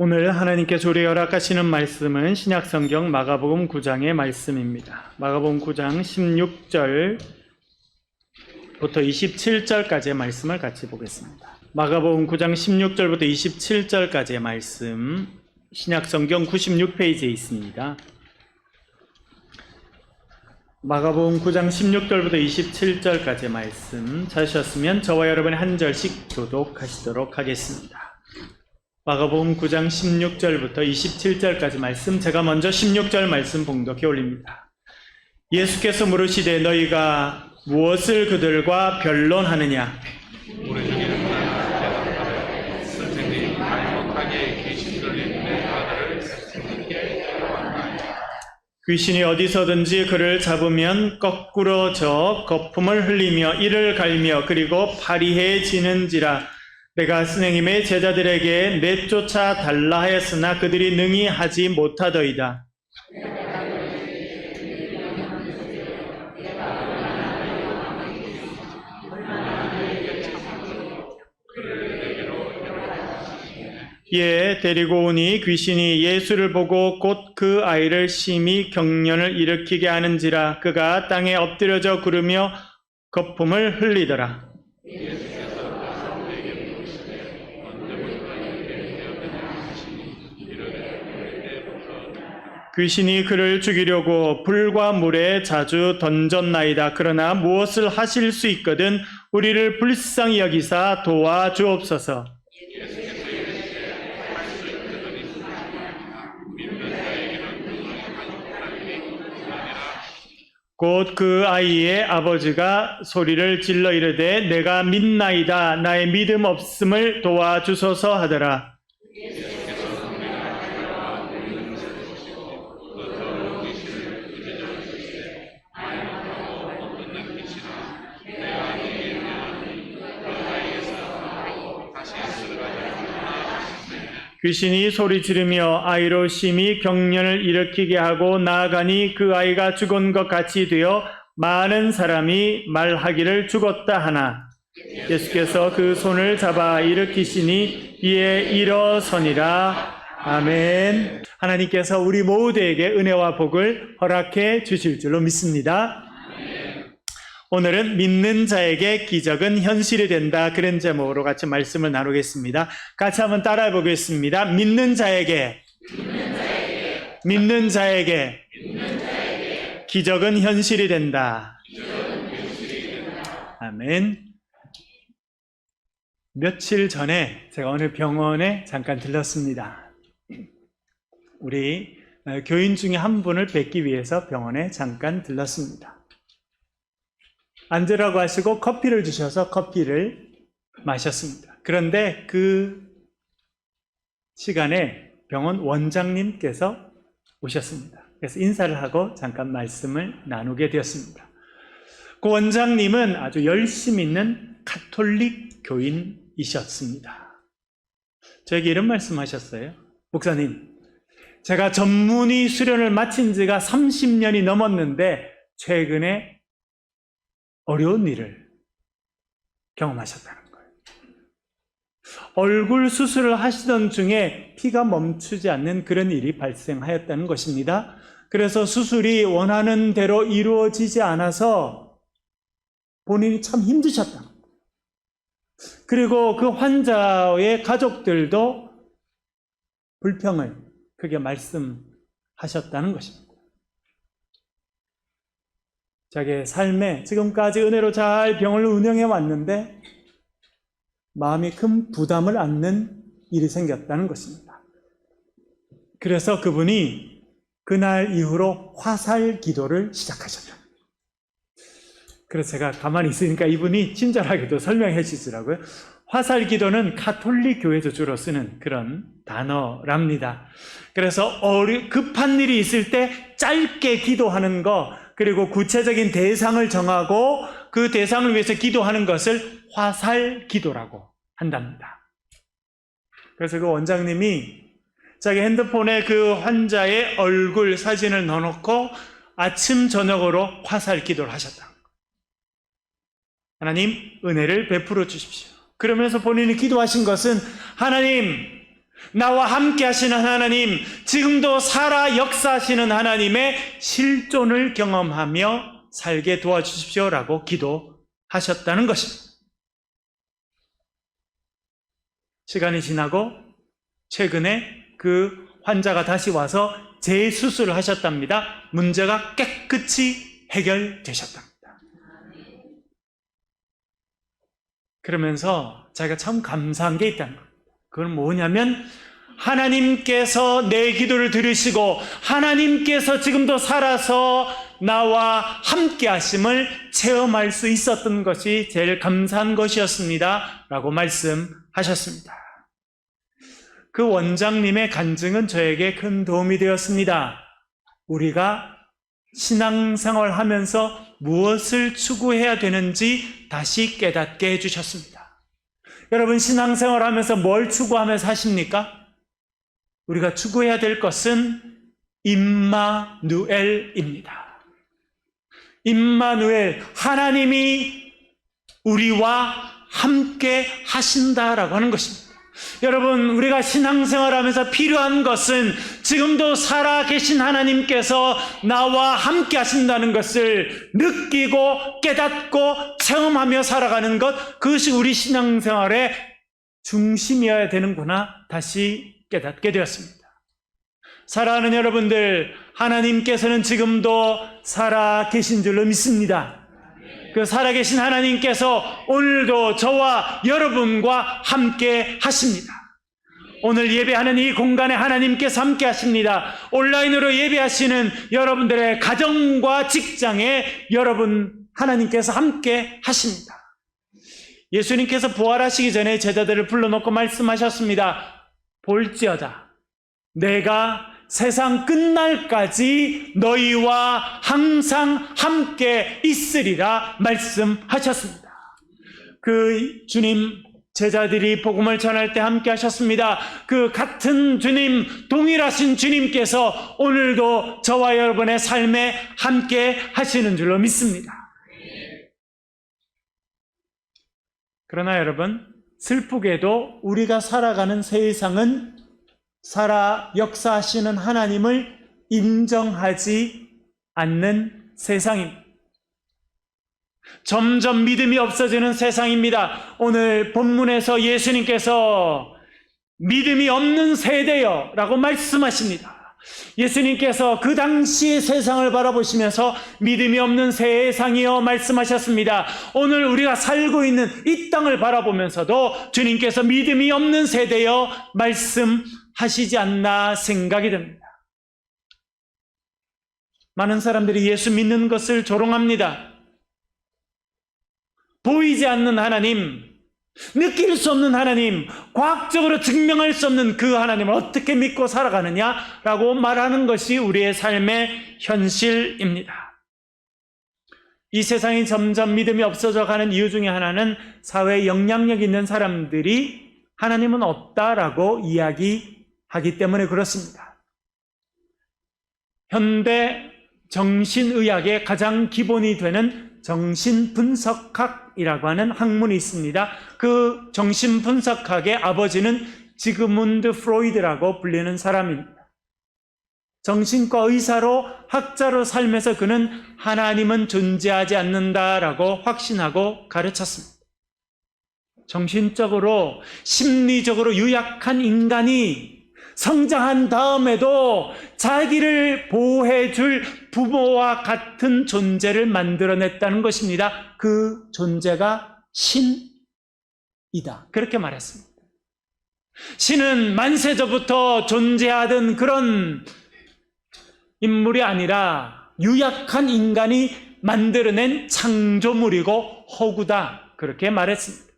오늘 하나님께서 우리 허락하시는 말씀은 신약성경 마가복음 9장의 말씀입니다. 마가복음 9장 16절부터 27절까지의 말씀을 같이 보겠습니다. 마가복음 9장 16절부터 27절까지의 말씀, 신약성경 96페이지에 있습니다. 마가복음 9장 16절부터 27절까지의 말씀 찾으셨으면 저와 여러분이 한 절씩 교독하시도록 하겠습니다. 마가복음 9장 16절부터 27절까지 말씀, 제가 먼저 16절 말씀 봉독해 올립니다. 예수께서 물으시되 너희가 무엇을 그들과 변론하느냐? 우리 중에 하나 대답하되 선생님 잘못하게 귀신 들린 내 아들을 선생님께 데려왔나이다. 귀신이 어디서든지 그를 잡으면 거꾸로 져 거품을 흘리며 이를 갈며 그리고 파리해지는지라. 내가 선생님의 제자들에게 내쫓아 달라 하였으나 그들이 능히 하지 못하더이다. 이에 데리고 오니 귀신이 예수를 보고 곧 그 아이를 심히 경련을 일으키게 하는지라. 그가 땅에 엎드려져 구르며 거품을 흘리더라. 귀신이 그를 죽이려고 불과 물에 자주 던졌나이다. 그러나 무엇을 하실 수 있거든 우리를 불쌍히 여기사 도와주옵소서. 곧 그 아이의 아버지가 소리를 질러 이르되 내가 믿나이다. 나의 믿음 없음을 도와주소서 하더라. 귀신이 소리 지르며 아이로 심히 경련을 일으키게 하고 나아가니 그 아이가 죽은 것 같이 되어 많은 사람이 말하기를 죽었다 하나 예수께서 그 손을 잡아 일으키시니 이에 일어서니라. 아멘. 하나님께서 우리 모두에게 은혜와 복을 허락해 주실 줄로 믿습니다. 오늘은 믿는 자에게 기적은 현실이 된다, 그런 제목으로 같이 말씀을 나누겠습니다. 같이 한번 따라해 보겠습니다. 믿는 자에게 기적은 현실이 된다. 아멘. 며칠 전에 제가 어느 병원에 잠깐 들렀습니다. 우리 교인 중에 한 분을 뵙기 위해서 병원에 잠깐 들렀습니다. 앉으라고 하시고 커피를 주셔서 커피를 마셨습니다. 그런데 그 시간에 병원 원장님께서 오셨습니다. 그래서 인사를 하고 잠깐 말씀을 나누게 되었습니다. 그 원장님은 아주 열심 있는 가톨릭 교인이셨습니다. 저에게 이런 말씀하셨어요. 목사님, 제가 전문의 수련을 마친 지가 30년이 넘었는데 최근에 어려운 일을 경험하셨다는 거예요. 얼굴 수술을 하시던 중에 피가 멈추지 않는 그런 일이 발생하였다는 것입니다. 그래서 수술이 원하는 대로 이루어지지 않아서 본인이 참 힘드셨다. 그리고 그 환자의 가족들도 불평을 크게 말씀하셨다는 것입니다. 자기의 삶에 지금까지 은혜로 잘 병을 운영해 왔는데 마음이 큰 부담을 안는 일이 생겼다는 것입니다. 그래서 그분이 그날 이후로 화살 기도를 시작하셨다. 그래서 제가 가만히 있으니까 이분이 친절하게도 설명해 주시더라고요. 화살 기도는 가톨릭 교회에서 주로 쓰는 그런 단어랍니다. 그래서 급한 일이 있을 때 짧게 기도하는 거, 그리고 구체적인 대상을 정하고 그 대상을 위해서 기도하는 것을 화살 기도라고 한답니다. 그래서 그 원장님이 자기 핸드폰에 그 환자의 얼굴 사진을 넣어놓고 아침 저녁으로 화살 기도를 하셨다. 하나님 은혜를 베풀어 주십시오. 그러면서 본인이 기도하신 것은 하나님, 나와 함께 하시는 하나님, 지금도 살아 역사하시는 하나님의 실존을 경험하며 살게 도와주십시오라고 기도하셨다는 것입니다. 시간이 지나고 최근에 그 환자가 다시 와서 재수술을 하셨답니다. 문제가 깨끗이 해결되셨답니다. 그러면서 자기가 참 감사한 게 있다는 겁니다. 그건 뭐냐면 하나님께서 내 기도를 들으시고 하나님께서 지금도 살아서 나와 함께 하심을 체험할 수 있었던 것이 제일 감사한 것이었습니다 라고 말씀하셨습니다. 그 원장님의 간증은 저에게 큰 도움이 되었습니다. 우리가 신앙생활 하면서 무엇을 추구해야 되는지 다시 깨닫게 해주셨습니다. 여러분, 신앙생활 하면서 뭘 추구하면서 사십니까? 우리가 추구해야 될 것은 임마누엘입니다. 임마누엘, 하나님이 우리와 함께 하신다라고 하는 것입니다. 여러분, 우리가 신앙생활 하면서 필요한 것은 지금도 살아계신 하나님께서 나와 함께 하신다는 것을 느끼고 깨닫고 체험하며 살아가는 것, 그것이 우리 신앙생활의 중심이어야 되는구나 다시 깨닫게 되었습니다. 사랑하는 여러분들, 하나님께서는 지금도 살아계신 줄로 믿습니다. 그 살아계신 하나님께서 오늘도 저와 여러분과 함께 하십니다. 오늘 예배하는 이 공간에 하나님께서 함께 하십니다. 온라인으로 예배하시는 여러분들의 가정과 직장에 여러분 하나님께서 함께 하십니다. 예수님께서 부활하시기 전에 제자들을 불러놓고 말씀하셨습니다. 볼지어다 내가 세상 끝날까지 너희와 항상 함께 있으리라 말씀하셨습니다. 그 주님, 제자들이 복음을 전할 때 함께 하셨습니다. 그 같은 주님, 동일하신 주님께서 오늘도 저와 여러분의 삶에 함께 하시는 줄로 믿습니다. 그러나 여러분, 슬프게도 우리가 살아가는 세상은 살아 역사하시는 하나님을 인정하지 않는 세상입니다. 점점 믿음이 없어지는 세상입니다. 오늘 본문에서 예수님께서 믿음이 없는 세대여 라고 말씀하십니다. 예수님께서 그 당시의 세상을 바라보시면서 믿음이 없는 세상이여 말씀하셨습니다. 오늘 우리가 살고 있는 이 땅을 바라보면서도 주님께서 믿음이 없는 세대여 말씀하시지 않나 생각이 듭니다. 많은 사람들이 예수 믿는 것을 조롱합니다. 보이지 않는 하나님, 느낄 수 없는 하나님, 과학적으로 증명할 수 없는 그 하나님을 어떻게 믿고 살아가느냐라고 말하는 것이 우리의 삶의 현실입니다. 이 세상이 점점 믿음이 없어져 가는 이유 중에 하나는 사회에 영향력 있는 사람들이 하나님은 없다라고 이야기하기 때문에 그렇습니다. 현대 정신의학의 가장 기본이 되는 정신분석학이라고 하는 학문이 있습니다. 그 정신분석학의 아버지는 지그문드 프로이드라고 불리는 사람입니다. 정신과 의사로 학자로 살면서 그는 하나님은 존재하지 않는다라고 확신하고 가르쳤습니다. 정신적으로, 심리적으로 유약한 인간이 성장한 다음에도 자기를 보호해줄 부모와 같은 존재를 만들어냈다는 것입니다. 그 존재가 신이다. 그렇게 말했습니다. 신은 만세전부터 존재하던 그런 인물이 아니라 유약한 인간이 만들어낸 창조물이고 허구다. 그렇게 말했습니다.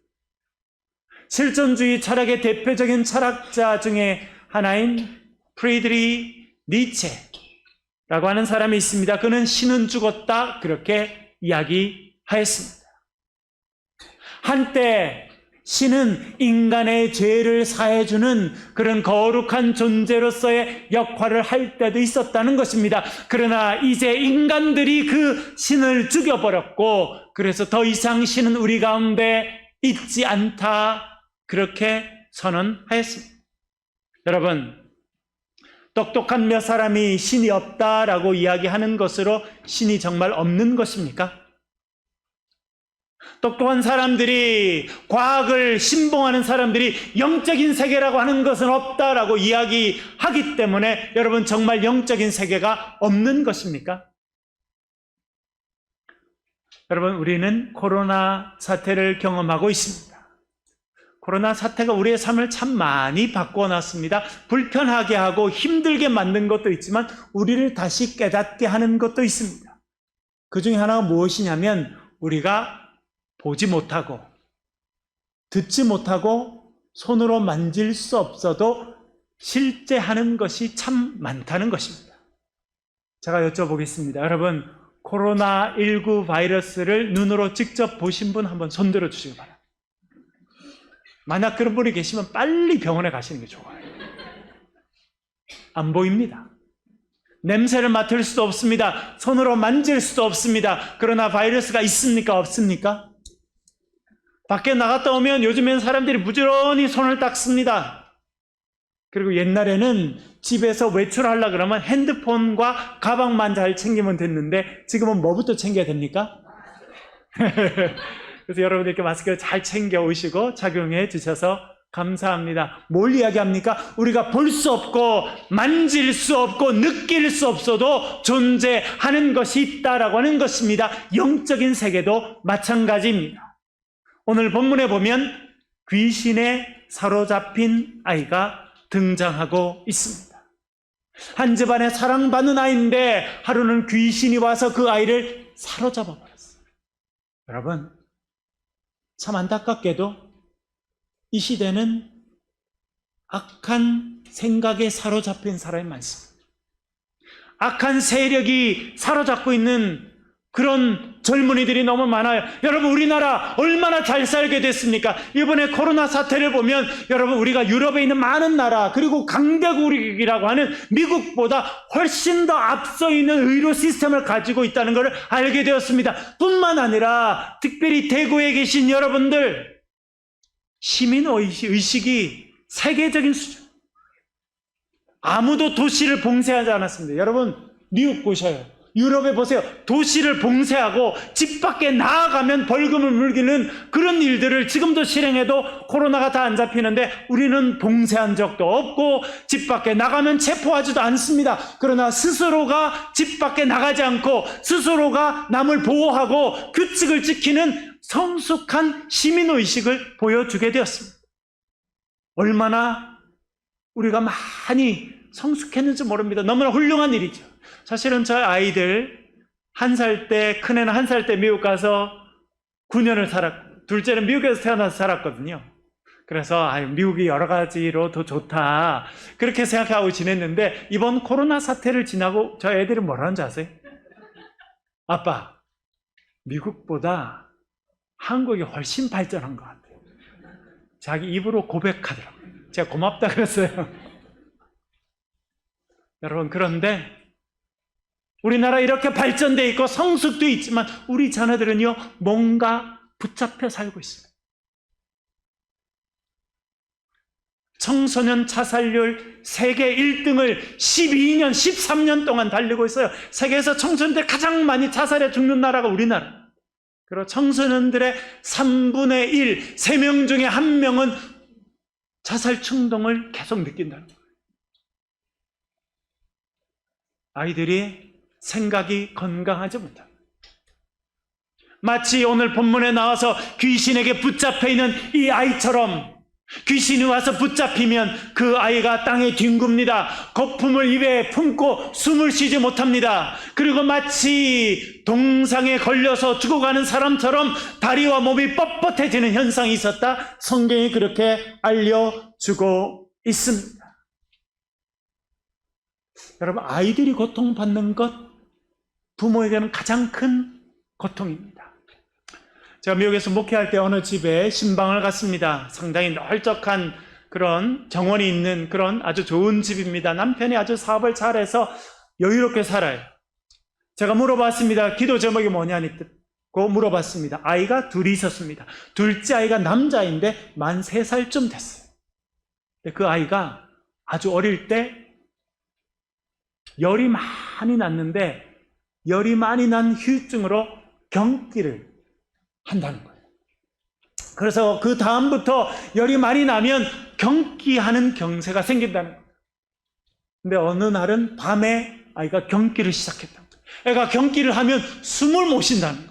실존주의 철학의 대표적인 철학자 중에 하나인 프리드리히 니체라고 하는 사람이 있습니다. 그는 신은 죽었다 그렇게 이야기하였습니다. 한때 신은 인간의 죄를 사해주는 그런 거룩한 존재로서의 역할을 할 때도 있었다는 것입니다. 그러나 이제 인간들이 그 신을 죽여버렸고 그래서 더 이상 신은 우리 가운데 있지 않다 그렇게 선언하였습니다. 여러분, 똑똑한 몇 사람이 신이 없다라고 이야기하는 것으로 신이 정말 없는 것입니까? 똑똑한 사람들이, 과학을 신봉하는 사람들이 영적인 세계라고 하는 것은 없다라고 이야기하기 때문에 여러분, 정말 영적인 세계가 없는 것입니까? 여러분, 우리는 코로나 사태를 경험하고 있습니다. 코로나 사태가 우리의 삶을 참 많이 바꿔놨습니다. 불편하게 하고 힘들게 만든 것도 있지만 우리를 다시 깨닫게 하는 것도 있습니다. 그 중에 하나가 무엇이냐면, 우리가 보지 못하고 듣지 못하고 손으로 만질 수 없어도 실제 하는 것이 참 많다는 것입니다. 제가 여쭤보겠습니다. 여러분, 코로나19 바이러스를 눈으로 직접 보신 분 한번 손들어 주시기 바랍니다. 만약 그런 분이 계시면 빨리 병원에 가시는 게 좋아요. 안 보입니다. 냄새를 맡을 수도 없습니다. 손으로 만질 수도 없습니다. 그러나 바이러스가 있습니까? 없습니까? 밖에 나갔다 오면 요즘엔 사람들이 부지런히 손을 닦습니다. 그리고 옛날에는 집에서 외출하려고 그러면 핸드폰과 가방만 잘 챙기면 됐는데 지금은 뭐부터 챙겨야 됩니까? 그래서 여러분들께 마스크를 잘 챙겨 오시고 착용해 주셔서 감사합니다. 뭘 이야기합니까? 우리가 볼 수 없고 만질 수 없고 느낄 수 없어도 존재하는 것이 있다라고 하는 것입니다. 영적인 세계도 마찬가지입니다. 오늘 본문에 보면 귀신에 사로잡힌 아이가 등장하고 있습니다. 한 집안에 사랑받는 아이인데 하루는 귀신이 와서 그 아이를 사로잡아 버렸어요. 여러분, 참 안타깝게도 이 시대는 악한 생각에 사로잡힌 사람이 많습니다. 악한 세력이 사로잡고 있는 그런 젊은이들이 너무 많아요. 여러분, 우리나라 얼마나 잘 살게 됐습니까? 이번에 코로나 사태를 보면 여러분, 우리가 유럽에 있는 많은 나라, 그리고 강대국이라고 하는 미국보다 훨씬 더 앞서 있는 의료 시스템을 가지고 있다는 것을 알게 되었습니다. 뿐만 아니라 특별히 대구에 계신 여러분들, 시민의식이 세계적인 수준. 아무도 도시를 봉쇄하지 않았습니다. 여러분, 미국 보셔요. 유럽에 보세요. 도시를 봉쇄하고 집 밖에 나아가면 벌금을 물기는 그런 일들을 지금도 실행해도 코로나가 다 안 잡히는데 우리는 봉쇄한 적도 없고 집 밖에 나가면 체포하지도 않습니다. 그러나 스스로가 집 밖에 나가지 않고 스스로가 남을 보호하고 규칙을 지키는 성숙한 시민의식을 보여주게 되었습니다. 얼마나 우리가 많이 성숙했는지 모릅니다. 너무나 훌륭한 일이죠. 사실은 저희 아이들 1살 때, 큰애는 1살 때 미국 가서 9년을 살았고, 둘째는 미국에서 태어나서 살았거든요. 그래서 미국이 여러 가지로 더 좋다, 그렇게 생각하고 지냈는데 이번 코로나 사태를 지나고 저희 애들은 뭐라는 줄 아세요? 아빠, 미국보다 한국이 훨씬 발전한 것 같아요. 자기 입으로 고백하더라고요. 제가 고맙다 그랬어요. 여러분, 그런데 우리나라 이렇게 발전되어 있고 성숙도 있지만 우리 자녀들은요, 뭔가 붙잡혀 살고 있어요. 청소년 자살률 세계 1등을 12년, 13년 동안 달리고 있어요. 세계에서 청소년들 가장 많이 자살해 죽는 나라가 우리나라. 그리고 청소년들의 3분의 1, 3명 중에 1명은 자살 충동을 계속 느낀다는 거예요. 아이들이 생각이 건강하지 못합니다. 마치 오늘 본문에 나와서 귀신에게 붙잡혀 있는 이 아이처럼 귀신이 와서 붙잡히면 그 아이가 땅에 뒹굽니다. 거품을 입에 품고 숨을 쉬지 못합니다. 그리고 마치 동상에 걸려서 죽어가는 사람처럼 다리와 몸이 뻣뻣해지는 현상이 있었다. 성경이 그렇게 알려주고 있습니다. 여러분, 아이들이 고통받는 것, 부모에게는 가장 큰 고통입니다. 제가 미국에서 목회할 때 어느 집에 신방을 갔습니다. 상당히 널쩍한 그런 정원이 있는 그런 아주 좋은 집입니다. 남편이 아주 사업을 잘해서 여유롭게 살아요. 제가 물어봤습니다. 기도 제목이 뭐냐고 물어봤습니다. 아이가 둘이 있었습니다. 둘째 아이가 남자인데 만 3살쯤 됐어요. 그 아이가 아주 어릴 때 열이 많이 났는데 열이 많이 난 후유증으로 경기를 한다는 거예요. 그래서 그 다음부터 열이 많이 나면 경기하는 경세가 생긴다는 거예요. 근데 어느 날은 밤에 아이가 경기를 시작했다. 애가 경기를 하면 숨을 못 쉰다는 거예요.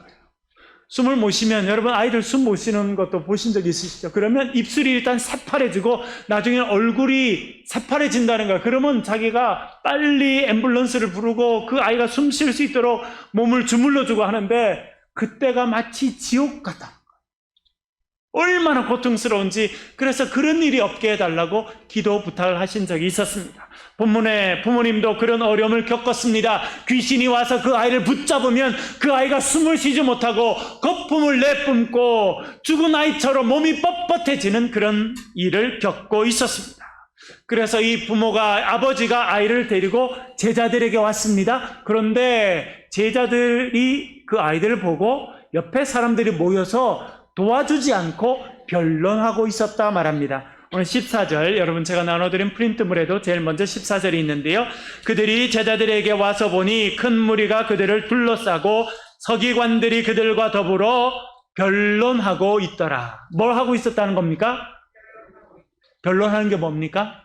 숨을 못 쉬면, 여러분 아이들 숨 못 쉬는 것도 보신 적 있으시죠? 그러면 입술이 일단 새파래지고 나중에 얼굴이 새파래진다는 거예요. 그러면 자기가 빨리 앰뷸런스를 부르고 그 아이가 숨 쉴 수 있도록 몸을 주물러주고 하는데, 그때가 마치 지옥 같다. 얼마나 고통스러운지. 그래서 그런 일이 없게 해달라고 기도 부탁을 하신 적이 있었습니다. 본문에 부모님도 그런 어려움을 겪었습니다. 귀신이 와서 그 아이를 붙잡으면 그 아이가 숨을 쉬지 못하고 거품을 내뿜고 죽은 아이처럼 몸이 뻣뻣해지는 그런 일을 겪고 있었습니다. 그래서 이 부모가, 아버지가 아이를 데리고 제자들에게 왔습니다. 그런데 제자들이 그 아이들을 보고 옆에 사람들이 모여서 도와주지 않고 변론하고 있었다 말합니다. 오늘 14절, 여러분 제가 나눠드린 프린트물에도 제일 먼저 14절이 있는데요. 그들이 제자들에게 와서 보니 큰 무리가 그들을 둘러싸고 서기관들이 그들과 더불어 변론하고 있더라. 뭘 하고 있었다는 겁니까? 변론하는 게 뭡니까?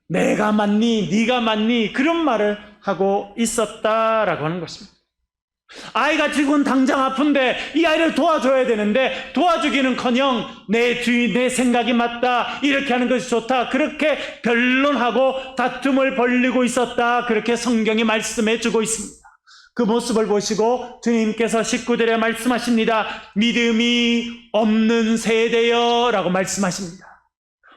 내가 맞니? 네가 맞니? 그런 말을 하고 있었다라고 하는 것입니다. 아이가 지금 당장 아픈데 이 아이를 도와줘야 되는데 도와주기는커녕 내 생각이 맞다, 이렇게 하는 것이 좋다, 그렇게 변론하고 다툼을 벌이고 있었다, 그렇게 성경이 말씀해 주고 있습니다. 그 모습을 보시고 주님께서 식구들에 말씀하십니다. 믿음이 없는 세대여 라고 말씀하십니다.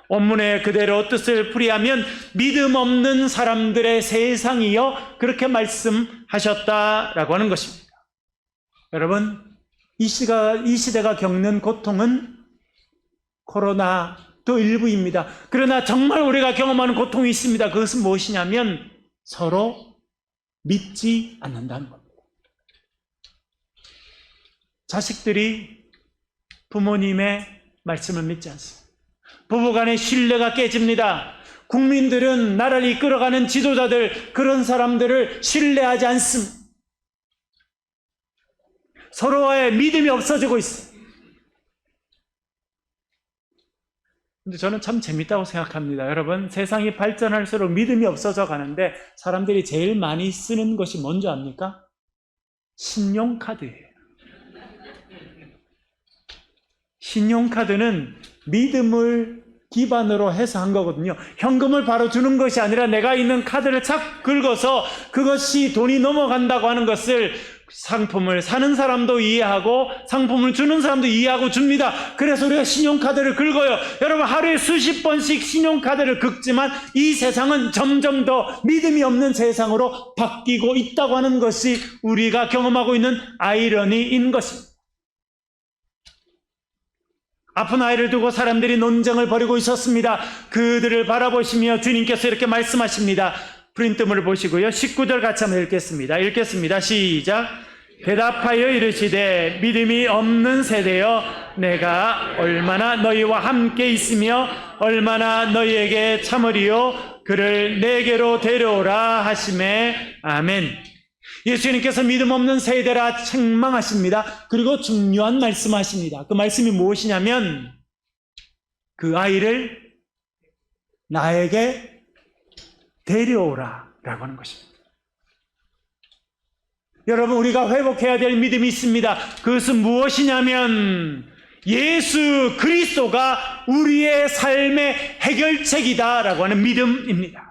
원문의 그대로 뜻을 풀이하면 믿음 없는 사람들의 세상이여, 그렇게 말씀하셨다라고 하는 것입니다. 여러분, 이 시대가 겪는 고통은 코로나도 일부입니다. 그러나 정말 우리가 경험하는 고통이 있습니다. 그것은 무엇이냐면 서로 믿지 않는다는 겁니다. 자식들이 부모님의 말씀을 믿지 않습니다. 부부간의 신뢰가 깨집니다. 국민들은 나라를 이끌어가는 지도자들, 그런 사람들을 신뢰하지 않습니다. 서로의 믿음이 없어지고 있어요. 근데 저는 참 재밌다고 생각합니다. 여러분, 세상이 발전할수록 믿음이 없어져 가는데 사람들이 제일 많이 쓰는 것이 뭔지 압니까? 신용카드예요. 신용카드는 믿음을 기반으로 해서 한 거거든요. 현금을 바로 주는 것이 아니라 내가 있는 카드를 착 긁어서 그것이 돈이 넘어간다고 하는 것을 상품을 사는 사람도 이해하고 상품을 주는 사람도 이해하고 줍니다. 그래서 우리가 신용카드를 긁어요. 여러분, 하루에 수십 번씩 신용카드를 긁지만 이 세상은 점점 더 믿음이 없는 세상으로 바뀌고 있다고 하는 것이 우리가 경험하고 있는 아이러니인 것입니다. 아픈 아이를 두고 사람들이 논쟁을 벌이고 있었습니다. 그들을 바라보시며 주님께서 이렇게 말씀하십니다. 프린트물을 보시고요. 19절 같이 한번 읽겠습니다. 시작. 대답하여 이르시되 믿음이 없는 세대여, 내가 얼마나 너희와 함께 있으며 얼마나 너희에게 참으리요, 그를 내게로 데려오라 하시매. 아멘. 예수님께서 믿음 없는 세대라 책망하십니다. 그리고 중요한 말씀하십니다. 그 말씀이 무엇이냐면 그 아이를 나에게 데려오라 라고 하는 것입니다. 여러분, 우리가 회복해야 될 믿음이 있습니다. 그것은 무엇이냐면 예수 그리스도가 우리의 삶의 해결책이다 라고 하는 믿음입니다.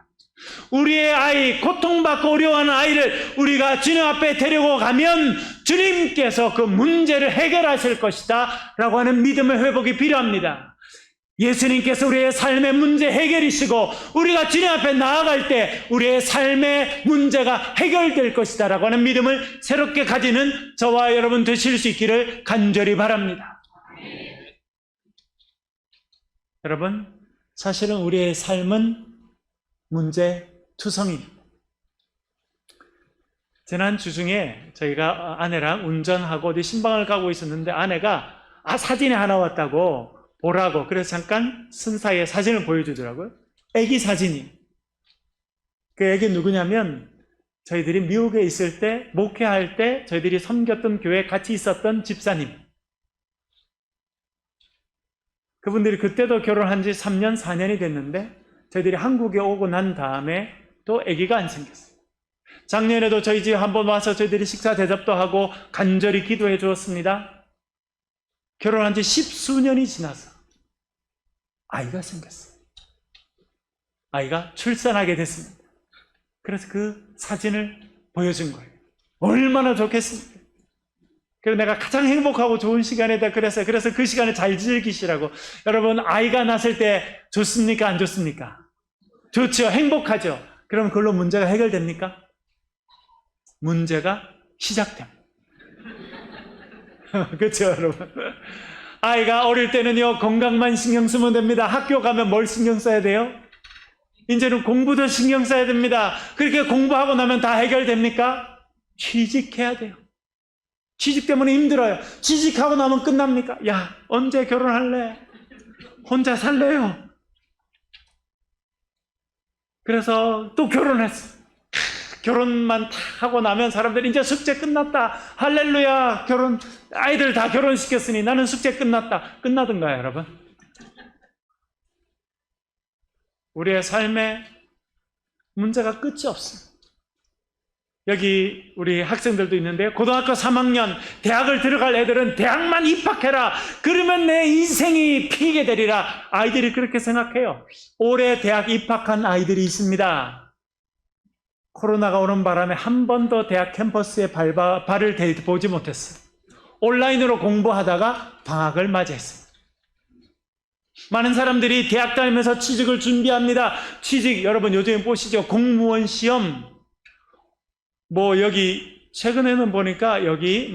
우리의 아이, 고통받고 어려워하는 아이를 우리가 주님 앞에 데리고 가면 주님께서 그 문제를 해결하실 것이다 라고 하는 믿음의 회복이 필요합니다. 예수님께서 우리의 삶의 문제 해결이시고 우리가 주님 앞에 나아갈 때 우리의 삶의 문제가 해결될 것이다 라고 하는 믿음을 새롭게 가지는 저와 여러분 되실 수 있기를 간절히 바랍니다. 여러분, 사실은 우리의 삶은 문제투성입니다. 지난 주 중에 저희가 아내랑 운전하고 어디 신방을 가고 있었는데 아내가 사진이 하나 왔다고 보라고. 그래서 잠깐 선사의 사진을 보여주더라고요. 애기 사진이. 그 애기 누구냐면 저희들이 미국에 있을 때, 목회할 때 저희들이 섬겼던 교회에 같이 있었던 집사님. 그분들이 그때도 결혼한 지 3년, 4년이 됐는데 저희들이 한국에 오고 난 다음에 또 아기가 안 생겼어요. 작년에도 저희 집 한번 와서 저희들이 식사 대접도 하고 간절히 기도해 주었습니다. 결혼한 지 10수년이 지나서 아이가 생겼어요. 아이가 출산하게 됐습니다. 그래서 그 사진을 보여준 거예요. 얼마나 좋겠습니까? 그래서 내가 가장 행복하고 좋은 시간이다 그랬어요. 그래서 그 시간을 잘 즐기시라고. 여러분, 아이가 났을 때 좋습니까? 안 좋습니까? 좋죠. 행복하죠. 그럼 그걸로 문제가 해결됩니까? 문제가 시작됩니다. 그렇죠, 여러분? 아이가 어릴 때는요, 건강만 신경 쓰면 됩니다. 학교 가면 뭘 신경 써야 돼요? 이제는 공부도 신경 써야 됩니다. 그렇게 공부하고 나면 다 해결됩니까? 취직해야 돼요. 취직 때문에 힘들어요. 취직하고 나면 끝납니까? 야, 언제 결혼할래? 혼자 살래요? 그래서 또 결혼했어. 결혼만 다 하고 나면 사람들이 이제 숙제 끝났다. 할렐루야. 결혼, 아이들 다 결혼시켰으니 나는 숙제 끝났다. 끝나던가요, 여러분? 우리의 삶에 문제가 끝이 없습니다. 여기 우리 학생들도 있는데요. 고등학교 3학년, 대학을 들어갈 애들은 대학만 입학해라. 그러면 내 인생이 피게 되리라. 아이들이 그렇게 생각해요. 올해 대학 입학한 아이들이 있습니다. 코로나가 오는 바람에 한 번도 대학 캠퍼스에 발을 대보지 못했어요. 온라인으로 공부하다가 방학을 맞이했습니다. 많은 사람들이 대학 다니면서 취직을 준비합니다. 취직, 여러분 요즘에 보시죠. 공무원 시험. 여기 최근에는 보니까 여기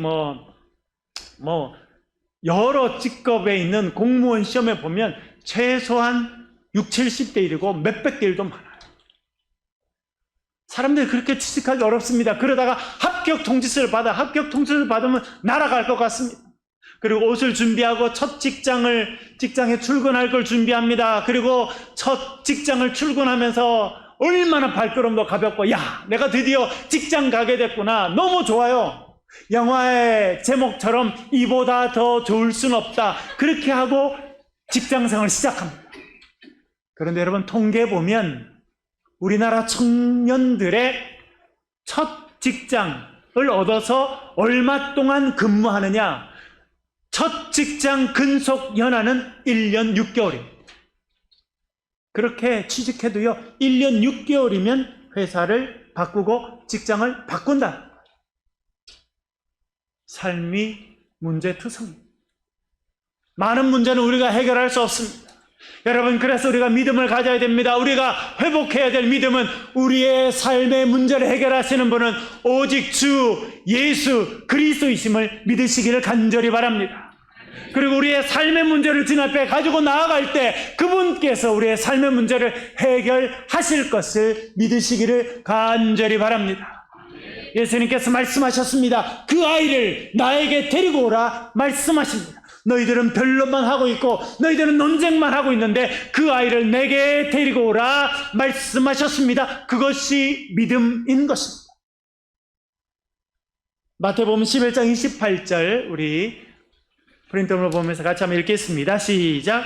여러 직업에 있는 공무원 시험에 보면 최소한 60, 70대 1이고 몇백 대 1도 많아요. 사람들이 그렇게 취직하기 어렵습니다. 그러다가 합격 통지서를 받으면 날아갈 것 같습니다. 그리고 옷을 준비하고 첫 직장에 출근할 걸 준비합니다. 그리고 첫 직장을 출근하면서 얼마나 발걸음도 가볍고, 야, 내가 드디어 직장 가게 됐구나. 너무 좋아요. 영화의 제목처럼 이보다 더 좋을 순 없다. 그렇게 하고 직장생활을 시작합니다. 그런데 여러분, 통계 보면 우리나라 청년들의 첫 직장을 얻어서 얼마 동안 근무하느냐? 첫 직장 근속 연한은 1년 6개월입니다. 그렇게 취직해도요, 1년 6개월이면 회사를 바꾸고 직장을 바꾼다. 삶이 문제투성입니다. 많은 문제는 우리가 해결할 수 없습니다. 여러분, 그래서 우리가 믿음을 가져야 됩니다. 우리가 회복해야 될 믿음은 우리의 삶의 문제를 해결하시는 분은 오직 주 예수 그리스도이심을 믿으시기를 간절히 바랍니다. 그리고 우리의 삶의 문제를 주님 앞에 가지고 나아갈 때 그분께서 우리의 삶의 문제를 해결하실 것을 믿으시기를 간절히 바랍니다. 예수님께서 말씀하셨습니다. 그 아이를 나에게 데리고 오라 말씀하십니다. 너희들은 변론만 하고 있고 너희들은 논쟁만 하고 있는데 그 아이를 내게 데리고 오라 말씀하셨습니다. 그것이 믿음인 것입니다. 마태복음 11장 28절 우리 프린트로 보면서 같이 한번 읽겠습니다. 시작.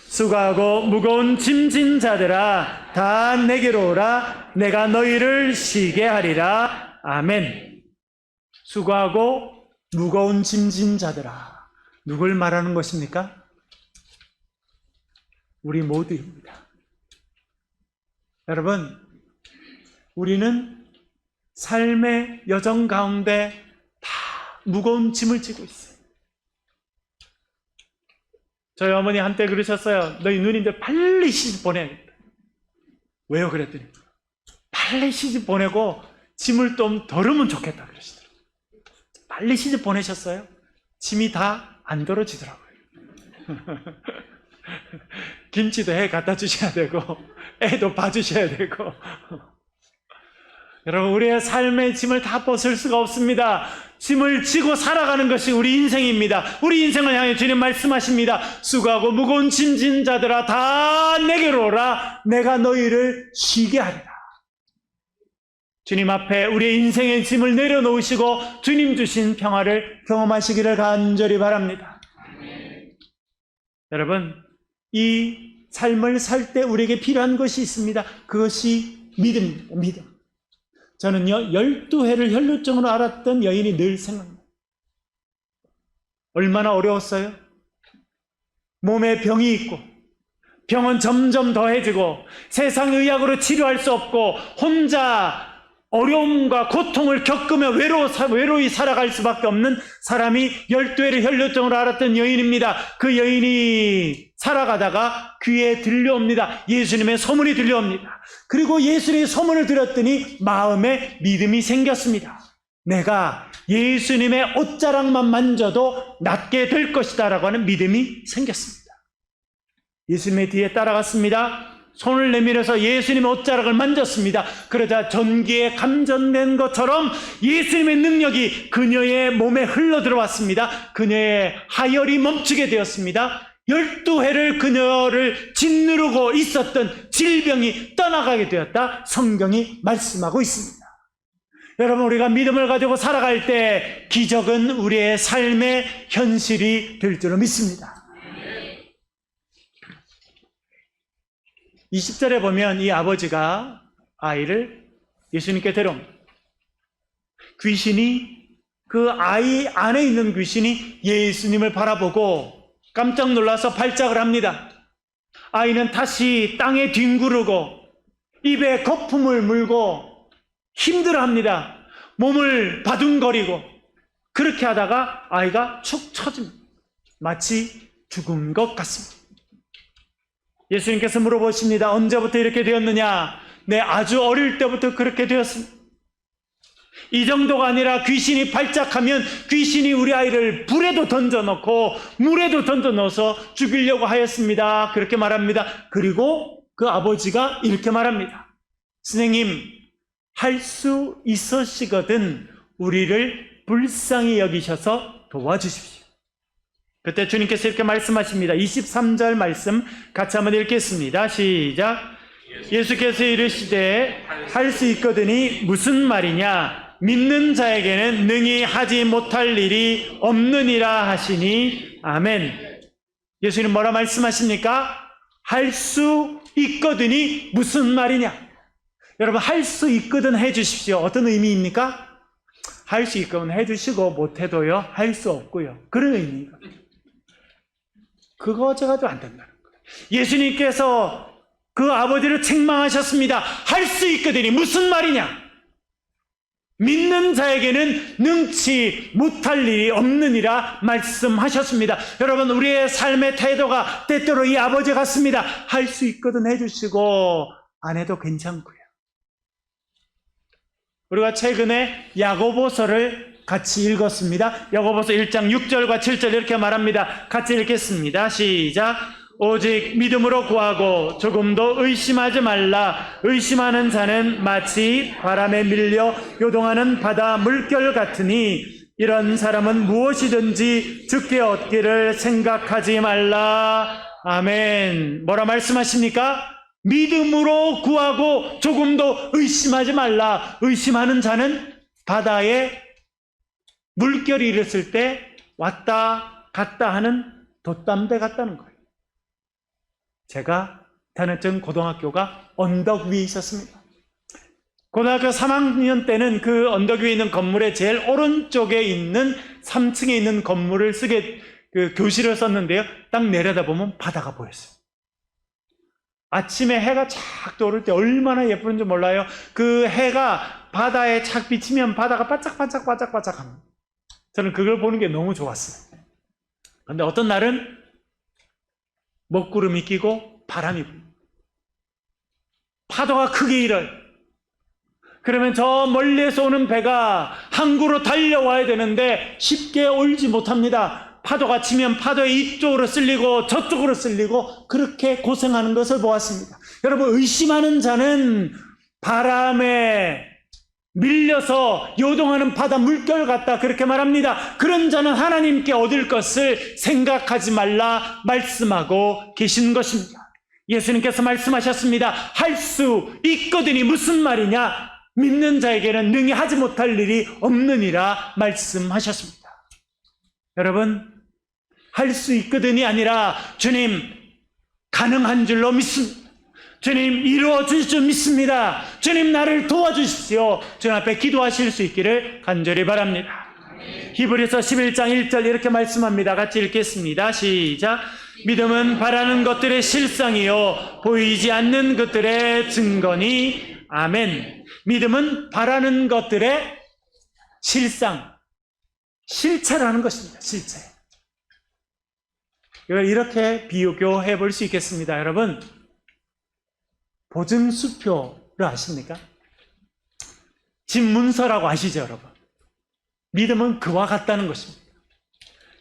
수고하고 무거운 짐진 자들아 다 내게로 오라 내가 너희를 쉬게 하리라. 아멘. 수고하고 무거운 짐진 자들아, 누굴 말하는 것입니까? 우리 모두입니다. 여러분, 우리는 삶의 여정 가운데 다 무거운 짐을 지고 있어요. 저희 어머니 한때 그러셨어요. 너희 누님들 빨리 시집 보내야겠다. 왜요? 그랬더니 빨리 시집 보내고 짐을 좀 덜으면 좋겠다 그러시더라고요. 빨리 시집 보내셨어요? 짐이 다 안 덜어지더라고요. 김치도 해 갖다 주셔야 되고 애도 봐주셔야 되고 여러분, 우리의 삶의 짐을 다 벗을 수가 없습니다. 짐을 지고 살아가는 것이 우리 인생입니다. 우리 인생을 향해 주님 말씀하십니다. 수고하고 무거운 짐진 자들아 다 내게로 오라. 내가 너희를 쉬게 하리라. 주님 앞에 우리의 인생의 짐을 내려놓으시고 주님 주신 평화를 경험하시기를 간절히 바랍니다. 여러분, 이 삶을 살 때 우리에게 필요한 것이 있습니다. 그것이 믿음입니다. 믿음. 저는요, 12회를 혈루증으로 앓았던 여인이 늘 생각납니다. 얼마나 어려웠어요? 몸에 병이 있고 병은 점점 더해지고 세상 의학으로 치료할 수 없고 혼자 어려움과 고통을 겪으며 외로이 살아갈 수밖에 없는 사람이 12회를 혈루증으로 앓았던 여인입니다. 그 여인이 살아가다가 귀에 들려옵니다. 예수님의 소문이 들려옵니다. 그리고 예수님의 소문을 들었더니 마음에 믿음이 생겼습니다. 내가 예수님의 옷자락만 만져도 낫게 될 것이다 라고 하는 믿음이 생겼습니다. 예수님의 뒤에 따라갔습니다. 손을 내밀어서 예수님의 옷자락을 만졌습니다. 그러자 전기에 감전된 것처럼 예수님의 능력이 그녀의 몸에 흘러들어왔습니다. 그녀의 하혈이 멈추게 되었습니다. 12회를 그녀를 짓누르고 있었던 질병이 떠나가게 되었다. 성경이 말씀하고 있습니다. 여러분, 우리가 믿음을 가지고 살아갈 때 기적은 우리의 삶의 현실이 될 줄로 믿습니다. 20절에 보면 이 아버지가 아이를 예수님께 데려옵니다. 귀신이, 그 아이 안에 있는 귀신이 예수님을 바라보고 깜짝 놀라서 발작을 합니다. 아이는 다시 땅에 뒹구르고 입에 거품을 물고 힘들어합니다. 몸을 바둥거리고 그렇게 하다가 아이가 축 처집니다. 마치 죽은 것 같습니다. 예수님께서 물어보십니다. 언제부터 이렇게 되었느냐? 네, 아주 어릴 때부터 그렇게 되었습니다. 이 정도가 아니라 귀신이 발작하면 귀신이 우리 아이를 불에도 던져놓고 물에도 던져넣어서 죽이려고 하였습니다. 그렇게 말합니다. 그리고 그 아버지가 이렇게 말합니다. 선생님, 할 수 있으시거든 우리를 불쌍히 여기셔서 도와주십시오. 그때 주님께서 이렇게 말씀하십니다. 23절 말씀 같이 한번 읽겠습니다. 시작. 예수께서 이르시되 할 수 있거든이 무슨 말이냐? 믿는 자에게는 능히 하지 못할 일이 없느니라 하시니 아멘. 예수님 뭐라 말씀하십니까? 할 수 있거든이 무슨 말이냐? 여러분, 할 수 있거든 해주십시오. 어떤 의미입니까? 할 수 있거든 해주시고 못해도요 할 수 없고요, 그런 의미거든요. 그거 어쩌가지고 안 된다는 거예요. 예수님께서 그 아버지를 책망하셨습니다. 할 수 있거든이 무슨 말이냐? 믿는 자에게는 능치 못할 일이 없느니라 말씀하셨습니다. 여러분, 우리의 삶의 태도가 때때로 이 아버지 같습니다. 할 수 있거든 해주시고 안 해도 괜찮고요. 우리가 최근에 야고보서를 같이 읽었습니다. 야고보서 1장 6절과 7절 이렇게 말합니다. 같이 읽겠습니다. 시작. 오직 믿음으로 구하고 조금도 의심하지 말라. 의심하는 자는 마치 바람에 밀려 요동하는 바다 물결 같으니 이런 사람은 무엇이든지 주께 얻기를 생각하지 말라. 아멘. 뭐라 말씀하십니까? 믿음으로 구하고 조금도 의심하지 말라. 의심하는 자는 바다에 물결이 일었을 때 왔다 갔다 하는 돛담배 같다는 거예요. 제가 다녔던 고등학교가 언덕 위에 있었습니다. 고등학교 3학년 때는 그 언덕 위에 있는 건물의 제일 오른쪽에 있는 3층에 있는 건물을 그 교실을 썼는데요. 딱 내려다보면 바다가 보였어요. 아침에 해가 착 떠오를 때 얼마나 예쁜지 몰라요. 그 해가 바다에 착 비치면 바다가 반짝반짝합니다. 저는 그걸 보는 게 너무 좋았어요. 그런데 어떤 날은 먹구름이 끼고 바람이 불어요. 파도가 크게 일어요. 그러면 저 멀리에서 오는 배가 항구로 달려와야 되는데 쉽게 올지 못합니다. 파도가 치면 파도에 이쪽으로 쓸리고 저쪽으로 쓸리고 그렇게 고생하는 것을 보았습니다. 여러분, 의심하는 자는 바람에 밀려서 요동하는 바다 물결 같다 그렇게 말합니다. 그런 자는 하나님께 얻을 것을 생각하지 말라 말씀하고 계신 것입니다. 예수님께서 말씀하셨습니다. 할 수 있거든이 무슨 말이냐? 믿는 자에게는 능히 하지 못할 일이 없느니라 말씀하셨습니다. 여러분, 할 수 있거든이 아니라 주님 가능한 줄로 믿습니다. 주님 이루어 주실 줄 믿습니다. 주님 나를 도와주십시오. 주님 앞에 기도하실 수 있기를 간절히 바랍니다. 히브리서 11장 1절 이렇게 말씀합니다. 같이 읽겠습니다. 시작. 믿음은 바라는 것들의 실상이요 보이지 않는 것들의 증거니. 아멘. 믿음은 바라는 것들의 실상, 실체라는 것입니다. 실체. 이걸 이렇게 비교해 볼 수 있겠습니다. 여러분, 보증수표를 아십니까? 집 문서라고 아시죠, 여러분? 믿음은 그와 같다는 것입니다.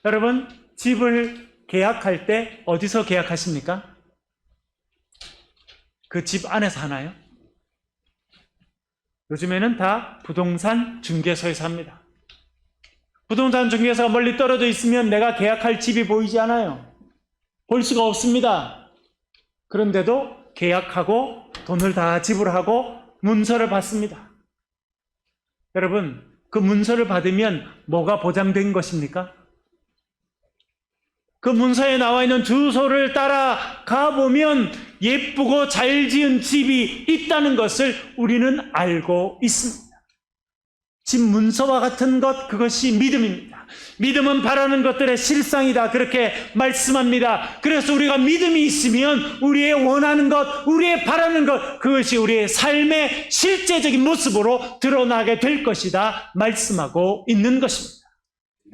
여러분, 집을 계약할 때 어디서 계약하십니까? 그 집 안에서 하나요? 요즘에는 다 부동산 중개소에서 합니다. 부동산 중개소가 멀리 떨어져 있으면 내가 계약할 집이 보이지 않아요. 볼 수가 없습니다. 그런데도 계약하고 돈을 다 지불하고 문서를 받습니다. 여러분, 그 문서를 받으면 뭐가 보장된 것입니까? 그 문서에 나와 있는 주소를 따라가 보면 예쁘고 잘 지은 집이 있다는 것을 우리는 알고 있습니다. 집 문서와 같은 것, 그것이 믿음입니다. 믿음은 바라는 것들의 실상이다 그렇게 말씀합니다. 그래서 우리가 믿음이 있으면 우리의 원하는 것, 우리의 바라는 것, 그것이 우리의 삶의 실제적인 모습으로 드러나게 될 것이다 말씀하고 있는 것입니다.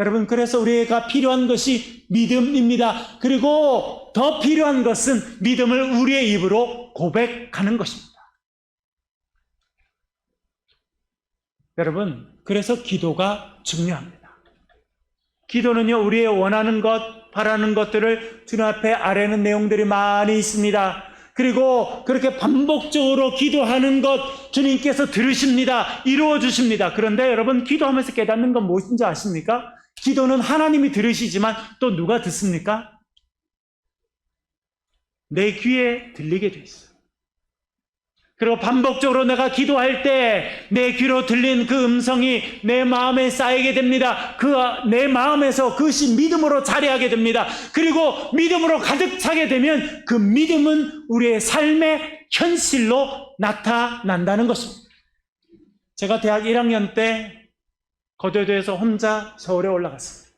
여러분, 그래서 우리가 필요한 것이 믿음입니다. 그리고 더 필요한 것은 믿음을 우리의 입으로 고백하는 것입니다. 여러분, 그래서 기도가 중요합니다. 기도는요, 우리의 원하는 것, 바라는 것들을 주님 앞에 아뢰는 내용들이 많이 있습니다. 그리고 그렇게 반복적으로 기도하는 것 주님께서 들으십니다. 이루어 주십니다. 그런데 여러분, 기도하면서 깨닫는 건 무엇인지 아십니까? 기도는 하나님이 들으시지만 또 누가 듣습니까? 내 귀에 들리게 돼 있어요. 그리고 반복적으로 내가 기도할 때 내 귀로 들린 그 음성이 내 마음에 쌓이게 됩니다. 내 마음에서 그것이 믿음으로 자리하게 됩니다. 그리고 믿음으로 가득 차게 되면 그 믿음은 우리의 삶의 현실로 나타난다는 것입니다. 제가 대학 1학년 때 거제도에서 혼자 서울에 올라갔습니다.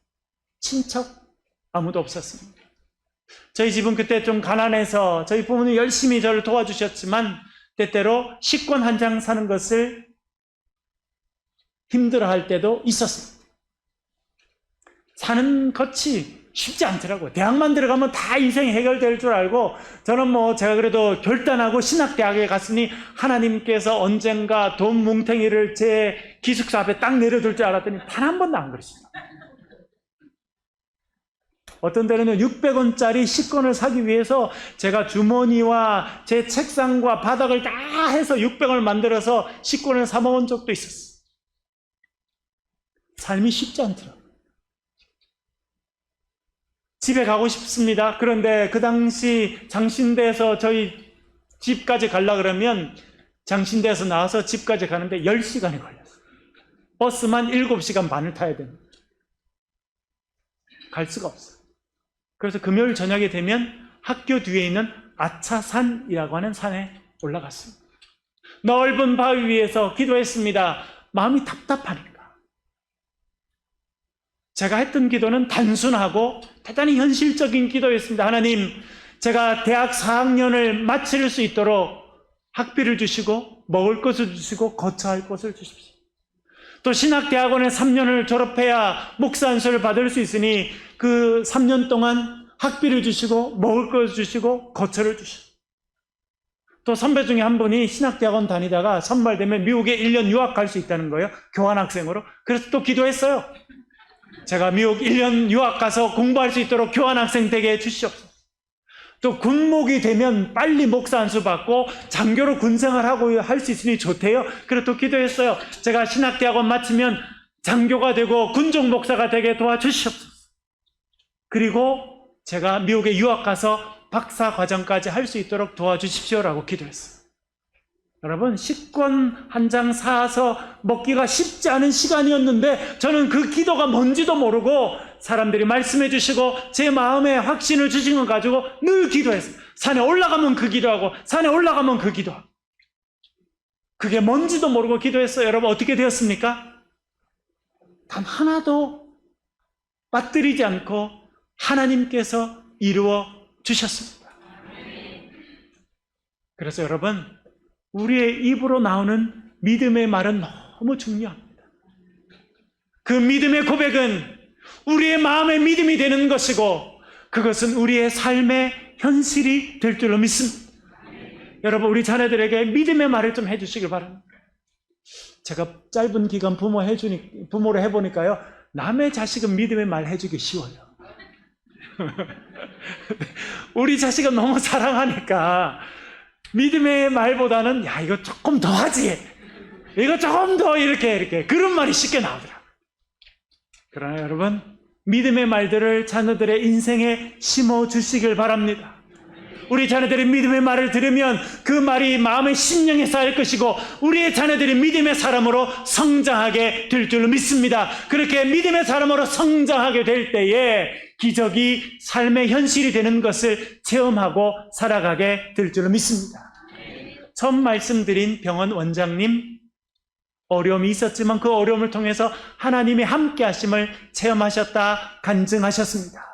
친척 아무도 없었습니다. 저희 집은 그때 좀 가난해서 저희 부모는 열심히 저를 도와주셨지만 때때로 식권 한 장 사는 것을 힘들어할 때도 있었습니다. 사는 것이 쉽지 않더라고요. 대학만 들어가면 다 인생이 해결될 줄 알고 저는 제가 그래도 결단하고 신학대학에 갔으니 하나님께서 언젠가 돈 뭉탱이를 제 기숙사 앞에 딱 내려둘 줄 알았더니 단 한 번도 안 그러십니다. 어떤 때는요 600원짜리 식권을 사기 위해서 제가 주머니와 제 책상과 바닥을 다 해서 600원을 만들어서 식권을 사 먹은 적도 있었어요. 삶이 쉽지 않더라고요. 집에 가고 싶습니다. 그런데 그 당시 장신대에서 저희 집까지 가려고 그러면 장신대에서 나와서 집까지 가는데 10시간이 걸렸어요. 버스만 7시간 반을 타야 됩니다. 갈 수가 없어요. 그래서 금요일 저녁에 되면 학교 뒤에 있는 아차산이라고 하는 산에 올라갔습니다. 넓은 바위 위에서 기도했습니다. 마음이 답답하니까. 제가 했던 기도는 단순하고 대단히 현실적인 기도였습니다. 하나님, 제가 대학 4학년을 마칠 수 있도록 학비를 주시고 먹을 것을 주시고 거처할 곳을 주십시오. 또 신학대학원에 3년을 졸업해야 목사 안수를 받을 수 있으니 그 3년 동안 학비를 주시고 먹을 것을 주시고 거처를 주시고, 또 선배 중에 한 분이 신학대학원 다니다가 선발되면 미국에 1년 유학 갈 수 있다는 거예요. 교환학생으로. 그래서 또 기도했어요. 제가 미국 1년 유학 가서 공부할 수 있도록 교환학생 되게 해주시옵소서. 또 군목이 되면 빨리 목사 안수 받고 장교로 군생활하고 할 수 있으니 좋대요. 그래서 또 기도했어요. 제가 신학대학원 마치면 장교가 되고 군종 목사가 되게 도와주시옵소서. 그리고 제가 미국에 유학 가서 박사 과정까지 할 수 있도록 도와주십시오라고 기도했어요. 여러분, 식권 한 장 사서 먹기가 쉽지 않은 시간이었는데 저는 그 기도가 뭔지도 모르고 사람들이 말씀해 주시고 제 마음에 확신을 주신 것 가지고 늘 기도했어요. 산에 올라가면 그 기도하고 산에 올라가면 그 기도하고. 그게 뭔지도 모르고 기도했어요. 여러분, 어떻게 되었습니까? 단 하나도 빠뜨리지 않고 하나님께서 이루어 주셨습니다. 그래서 여러분, 우리의 입으로 나오는 믿음의 말은 너무 중요합니다. 그 믿음의 고백은 우리의 마음의 믿음이 되는 것이고 그것은 우리의 삶의 현실이 될 줄로 믿습니다. 여러분, 우리 자녀들에게 믿음의 말을 좀 해주시길 바랍니다. 제가 짧은 기간 부모로 해보니까요, 남의 자식은 믿음의 말 해주기 쉬워요. 우리 자식은 너무 사랑하니까 믿음의 말보다는 야, 이거 조금 더 하지, 이거 조금 더 이렇게 그런 말이 쉽게 나오더라. 그러나 여러분, 믿음의 말들을 자녀들의 인생에 심어 주시길 바랍니다. 우리 자녀들이 믿음의 말을 들으면 그 말이 마음의 심령에 쌓일 것이고 우리의 자녀들이 믿음의 사람으로 성장하게 될 줄로 믿습니다. 그렇게 믿음의 사람으로 성장하게 될 때에 기적이 삶의 현실이 되는 것을 체험하고 살아가게 될 줄로 믿습니다. 처음 말씀드린 병원 원장님, 어려움이 있었지만 그 어려움을 통해서 하나님의 함께 하심을 체험하셨다, 간증하셨습니다.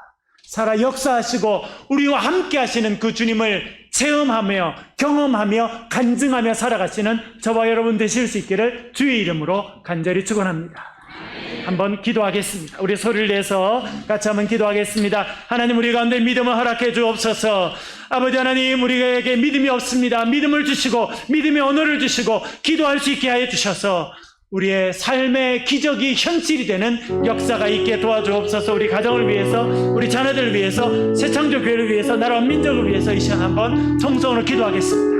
살아 역사하시고 우리와 함께 하시는 그 주님을 체험하며 경험하며 간증하며 살아가시는 저와 여러분 되실 수 있기를 주의 이름으로 간절히 축원합니다. 한번 기도하겠습니다. 우리 소리를 내서 같이 한번 기도하겠습니다. 하나님, 우리 가운데 믿음을 허락해 주옵소서. 아버지 하나님, 우리에게 믿음이 없습니다. 믿음을 주시고 믿음의 언어를 주시고 기도할 수 있게 하여 주셔서 우리의 삶의 기적이 현실이 되는 역사가 있게 도와주옵소서. 우리 가정을 위해서, 우리 자녀들을 위해서, 새창조교회를 위해서, 나라와 민족을 위해서 이 시간 한번 통성으로 기도하겠습니다.